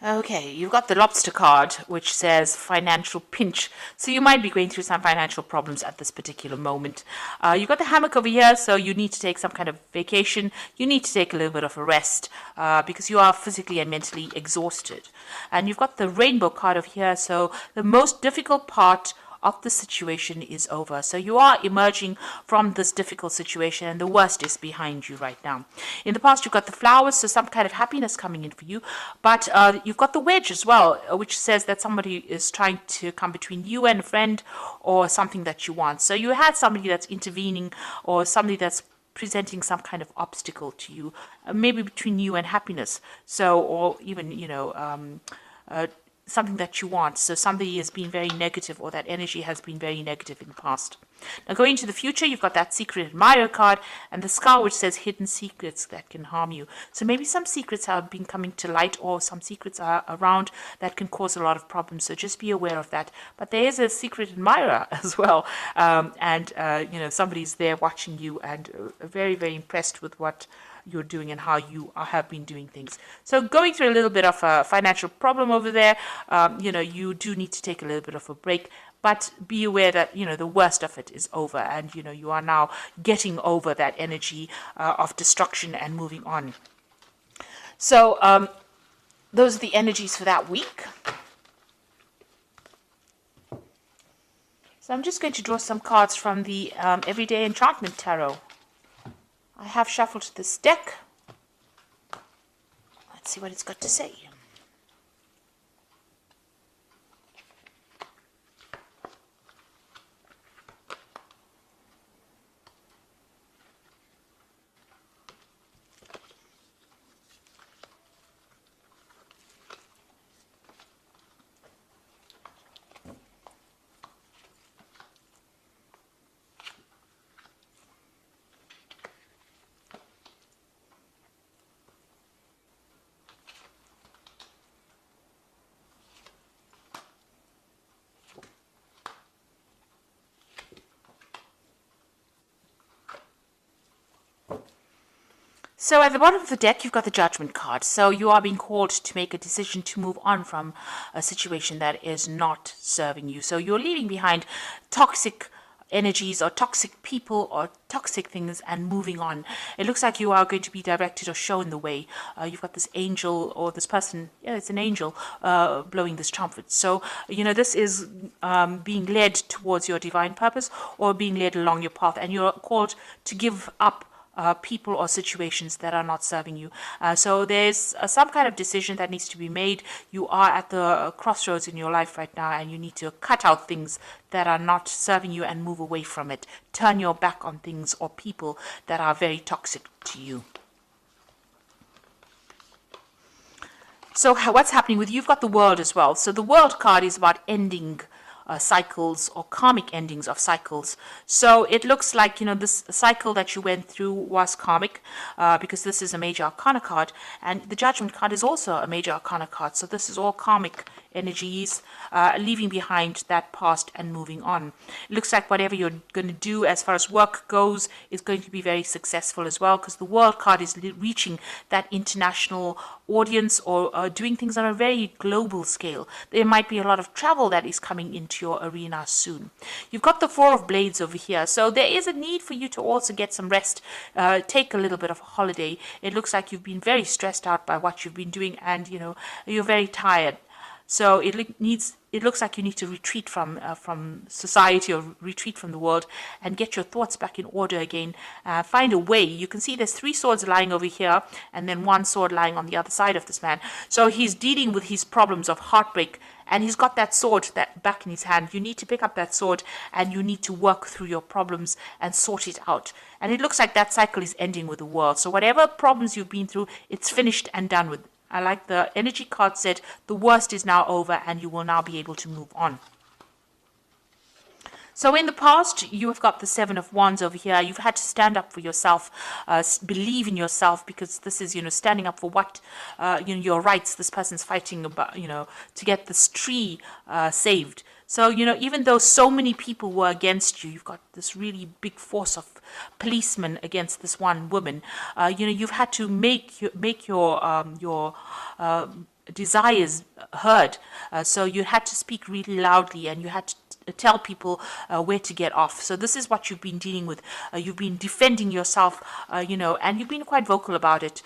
Okay, you've got the lobster card, which says financial pinch. So you might be going through some financial problems at this particular moment. You've got the hammock over here, so you need to take some kind of vacation. You need to take a little bit of a rest because you are physically and mentally exhausted. And you've got the rainbow card over here, so the most difficult part of the situation is over. So you are emerging from this difficult situation and the worst is behind you right now. In the past, you've got the flowers, so some kind of happiness coming in for you. But you've got the wedge as well, which says that somebody is trying to come between you and a friend or something that you want. So you had somebody that's intervening or somebody that's presenting some kind of obstacle to you, maybe between you and happiness. So, or even, something that you want. So somebody has been very negative or that energy has been very negative in the past. Now going into the future, you've got that secret admirer card and the skull which says hidden secrets that can harm you. So maybe some secrets have been coming to light or some secrets are around that can cause a lot of problems. So just be aware of that. But there is a secret admirer as well. Somebody's there watching you and very, very impressed with what you're doing and how you have been doing things. So going through a little bit of a financial problem over there, you do need to take a little bit of a break, but be aware that, the worst of it is over and, you are now getting over that energy of destruction and moving on. So those are the energies for that week. So I'm just going to draw some cards from the Everyday Enchantment Tarot. I have shuffled this deck. Let's see what it's got to say. So at the bottom of the deck, you've got the Judgment card. So you are being called to make a decision to move on from a situation that is not serving you. So you're leaving behind toxic energies or toxic people or toxic things and moving on. It looks like you are going to be directed or shown the way. You've got this angel or this person, it's an angel blowing this trumpet. So, this is being led towards your divine purpose or being led along your path, and you're called to give up people or situations that are not serving you. So there's some kind of decision that needs to be made. You are at the crossroads in your life right now and you need to cut out things that are not serving you and move away from it. Turn your back on things or people that are very toxic to you. So what's happening with you? You've got the World as well. So the World card is about ending cycles or karmic endings of cycles. So it looks like, this cycle that you went through was karmic because this is a major arcana card, and the Judgment card is also a major arcana card. So this is all karmic energies, leaving behind that past and moving on. It looks like whatever you're going to do as far as work goes is going to be very successful as well, because the World card is reaching that international audience or doing things on a very global scale. There might be a lot of travel that is coming into your arena soon. You've got the Four of Blades over here, so there is a need for you to also get some rest, take a little bit of a holiday. It looks like you've been very stressed out by what you've been doing and you're very tired. So it looks like you need to retreat from society or retreat from the world and get your thoughts back in order again. Find a way. You can see there's 3 swords lying over here and then 1 sword lying on the other side of this man. So he's dealing with his problems of heartbreak and he's got that sword that back in his hand. You need to pick up that sword and you need to work through your problems and sort it out. And it looks like that cycle is ending with the world. So whatever problems you've been through, it's finished and done with. I like the energy card said the worst is now over and you will now be able to move on. So in the past, you have got the 7 of Wands over here. You've had to stand up for yourself, believe in yourself, because this is, standing up for what, your rights. This person's fighting about, to get this tree saved. So, even though so many people were against you, you've got this really big force of policemen against this one woman. You've had to make your desires heard. So you had to speak really loudly, and you had to tell people where to get off. So this is what you've been dealing with. You've been defending yourself, and you've been quite vocal about it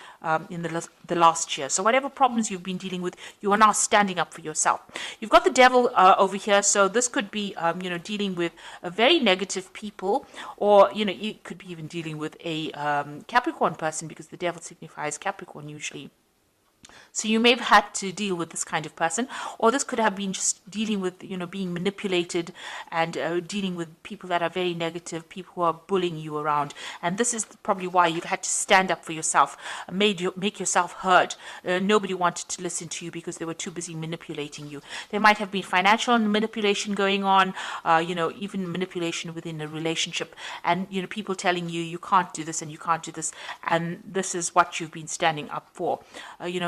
in the last year. So whatever problems you've been dealing with, you are now standing up for yourself. You've got the devil over here. So this could be, dealing with a very negative people, or, you could be even dealing with a Capricorn person, because the devil signifies Capricorn usually. So you may have had to deal with this kind of person, or this could have been just dealing with, being manipulated, and dealing with people that are very negative, people who are bullying you around. And this is probably why you've had to stand up for yourself, make yourself heard. Nobody wanted to listen to you because they were too busy manipulating you. There might have been financial manipulation going on, even manipulation within a relationship, and, people telling you, you can't do this and you can't do this. And this is what you've been standing up for.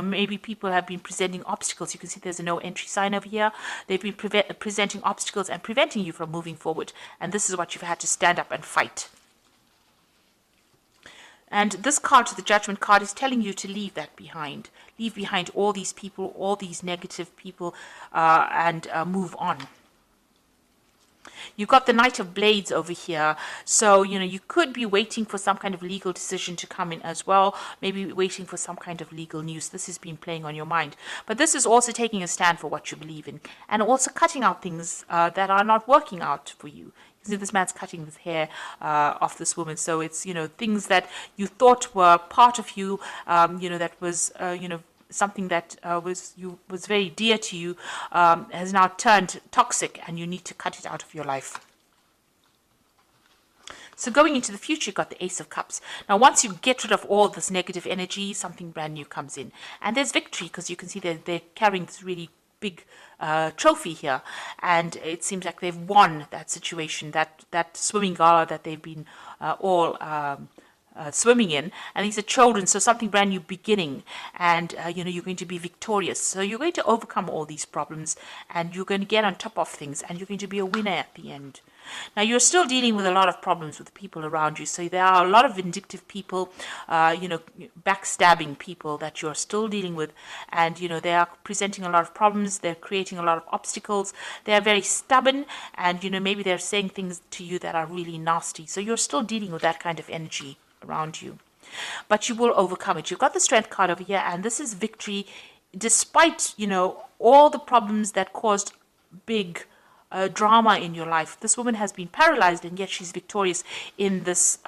Maybe people have been presenting obstacles. You can see there's a no entry sign over here. They've been presenting obstacles and preventing you from moving forward. And this is what you've had to stand up and fight. And this card, the Judgment card, is telling you to leave that behind. Leave behind all these people, all these negative people, and move on. You've got the Knight of Blades over here. So, you could be waiting for some kind of legal decision to come in as well. Maybe waiting for some kind of legal news. This has been playing on your mind. But this is also taking a stand for what you believe in. And also cutting out things that are not working out for you. You see, this man's cutting the hair off this woman. So it's, things that you thought were part of you, that was, something that was very dear to you, has now turned toxic, and you need to cut it out of your life. So going into the future, you've got the Ace of Cups. Now, once you get rid of all this negative energy, something brand new comes in. And there's victory, because you can see they're carrying this really big trophy here. And it seems like they've won that situation, that swimming gala that they've been all swimming in, and these are children, so something brand new beginning, and you're going to be victorious. So you're going to overcome all these problems, and you're going to get on top of things, and you're going to be a winner at the end. Now, you're still dealing with a lot of problems with the people around you. So there are a lot of vindictive people, backstabbing people that you're still dealing with. And, they are presenting a lot of problems. They're creating a lot of obstacles. They're very stubborn. And, maybe they're saying things to you that are really nasty. So you're still dealing with that kind of energy around you. But you will overcome it. You've got the Strength card over here. And this is victory despite, all the problems that caused big drama in your life. This woman has been paralyzed, and yet she's victorious in this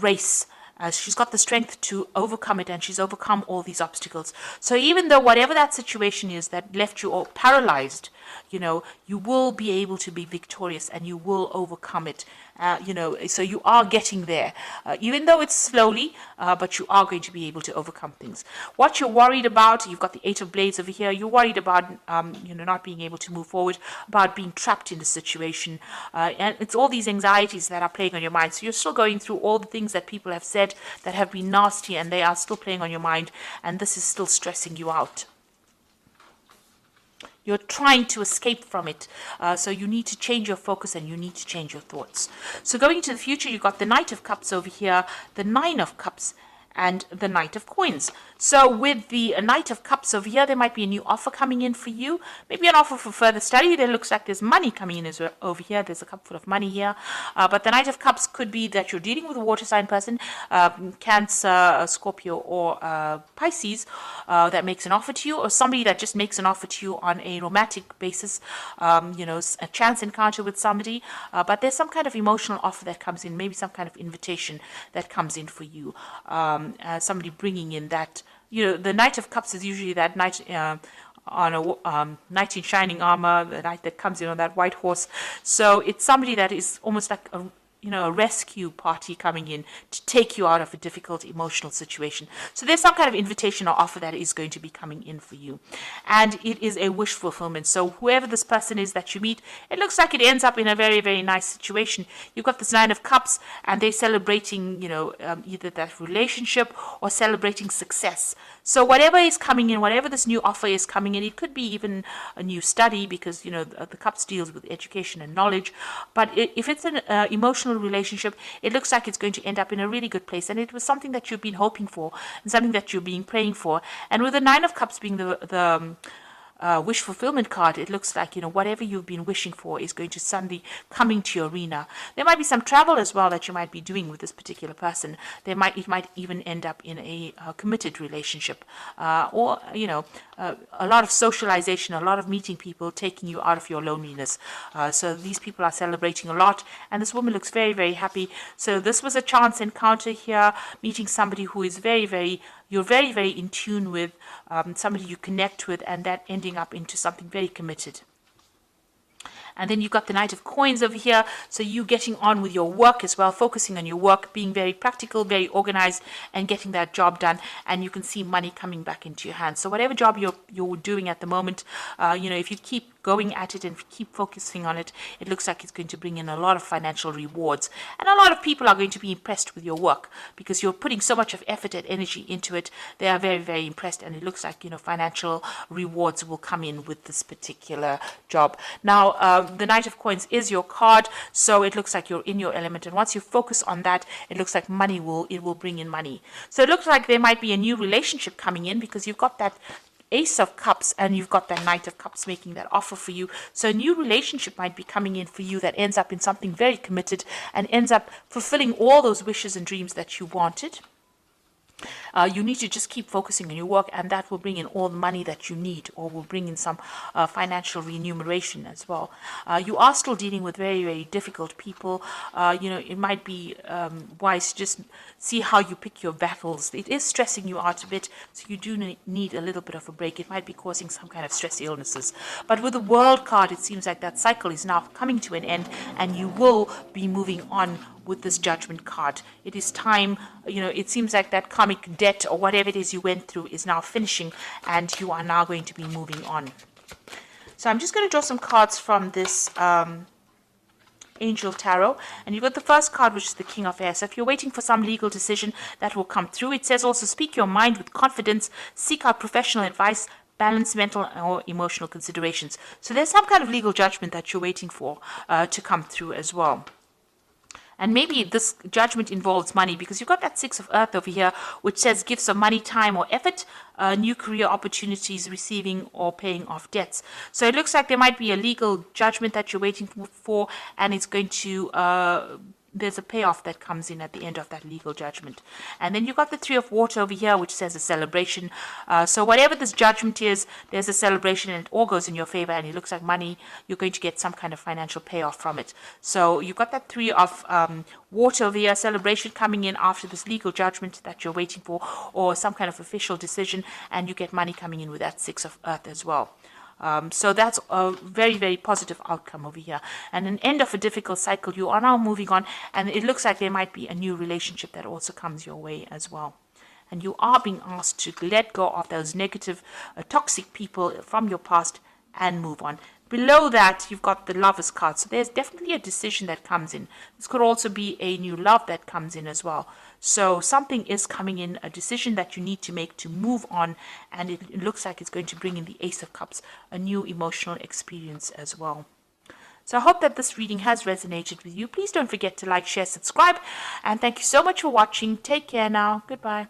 race. She's got the strength to overcome it, and she's overcome all these obstacles. So even though whatever that situation is that left you all paralyzed, you will be able to be victorious, and you will overcome it. So you are getting there, even though it's slowly, but you are going to be able to overcome things. What you're worried about, you've got the Eight of Blades over here. You're worried about, not being able to move forward, about being trapped in the situation. And it's all these anxieties that are playing on your mind. So you're still going through all the things that people have said that have been nasty, and they are still playing on your mind. And this is still stressing you out. You're trying to escape from it. So you need to change your focus, and you need to change your thoughts. So going into the future, you've got the Knight of Cups over here, the Nine of Cups, and the Knight of Coins. So with the Knight of Cups over here, there might be a new offer coming in for you. Maybe an offer for further study. There looks like there's money coming in over here. There's a cup full of money here. But the Knight of Cups could be that you're dealing with a water sign person, Cancer, Scorpio, or Pisces, that makes an offer to you, or somebody that just makes an offer to you on a romantic basis, a chance encounter with somebody. But there's some kind of emotional offer that comes in, maybe some kind of invitation that comes in for you. Somebody bringing in that, the Knight of Cups is usually that knight on a knight in shining armor, the knight that comes in on that white horse. So it's somebody that is almost like a rescue party coming in to take you out of a difficult emotional situation. So there's some kind of invitation or offer that is going to be coming in for you. And it is a wish fulfillment. So whoever this person is that you meet, it looks like it ends up in a very, very nice situation. You've got this Nine of Cups, and they're celebrating, either that relationship or celebrating success. So whatever is coming in, whatever this new offer is coming in, it could be even a new study, because, the Cups deals with education and knowledge. But if it's an emotional personal relationship, it looks like it's going to end up in a really good place. And it was something that you've been hoping for and something that you've been praying for. And with the Nine of Cups being the wish fulfillment card, it looks like, whatever you've been wishing for is going to suddenly come into your arena. There might be some travel as well that you might be doing with this particular person. It might even end up in a committed relationship, or a lot of socialization, a lot of meeting people, taking you out of your loneliness. So these people are celebrating a lot, and this woman looks very, very happy. So this was a chance encounter here, meeting somebody who is you're very, very in tune with, somebody you connect with, and that ending up into something very committed. And then you've got the Knight of Coins over here. So you getting on with your work as well, focusing on your work, being very practical, very organized, and getting that job done. And you can see money coming back into your hands. So whatever job you're doing at the moment, if you keep going at it and keep focusing on it, it looks like it's going to bring in a lot of financial rewards. And a lot of people are going to be impressed with your work because you're putting so much of effort and energy into it. They are very, very impressed, and it looks like, financial rewards will come in with this particular job. Now, the Knight of Coins is your card, so it looks like you're in your element. And once you focus on that, it looks like it will bring in money. So it looks like there might be a new relationship coming in because you've got that Ace of Cups and you've got that Knight of Cups making that offer for you. So a new relationship might be coming in for you that ends up in something very committed and ends up fulfilling all those wishes and dreams that you wanted. You need to just keep focusing on your work, and that will bring in all the money that you need, or will bring in some financial remuneration as well. You are still dealing with very, very difficult people. It might be wise to just see how you pick your battles. It is stressing you out a bit, so you do need a little bit of a break. It might be causing some kind of stress illnesses. But with the World card, it seems like that cycle is now coming to an end, and you will be moving on with this Judgment card. It is time, it seems like that karmic debt or whatever it is you went through is now finishing, and you are now going to be moving on. So I'm just going to draw some cards from this Angel Tarot, and you've got the first card, which is the King of Air. So if you're waiting for some legal decision, that will come through. It says also, speak your mind with confidence, seek out professional advice, balance mental or emotional considerations. So there's some kind of legal judgment that you're waiting for to come through as well. And maybe this judgment involves money, because you've got that Six of Earth over here, which says gifts of money, time, or effort, new career opportunities, receiving or paying off debts. So it looks like there might be a legal judgment that you're waiting for, and it's going to there's a payoff that comes in at the end of that legal judgment. And then you've got the Three of Water over here, which says a celebration. So whatever this judgment is, there's a celebration, and it all goes in your favor, and it looks like money, you're going to get some kind of financial payoff from it. So you've got that Three of Water over here, celebration coming in after this legal judgment that you're waiting for, or some kind of official decision, and you get money coming in with that Six of Earth as well. So that's a very, very positive outcome over here. And an end of a difficult cycle. You are now moving on, and it looks like there might be a new relationship that also comes your way as well. And you are being asked to let go of those negative, toxic people from your past and move on. Below that, you've got the Lover's card. So there's definitely a decision that comes in. This could also be a new love that comes in as well. So something is coming in, a decision that you need to make to move on. And it looks like it's going to bring in the Ace of Cups, a new emotional experience as well. So I hope that this reading has resonated with you. Please don't forget to like, share, subscribe. And thank you so much for watching. Take care now. Goodbye.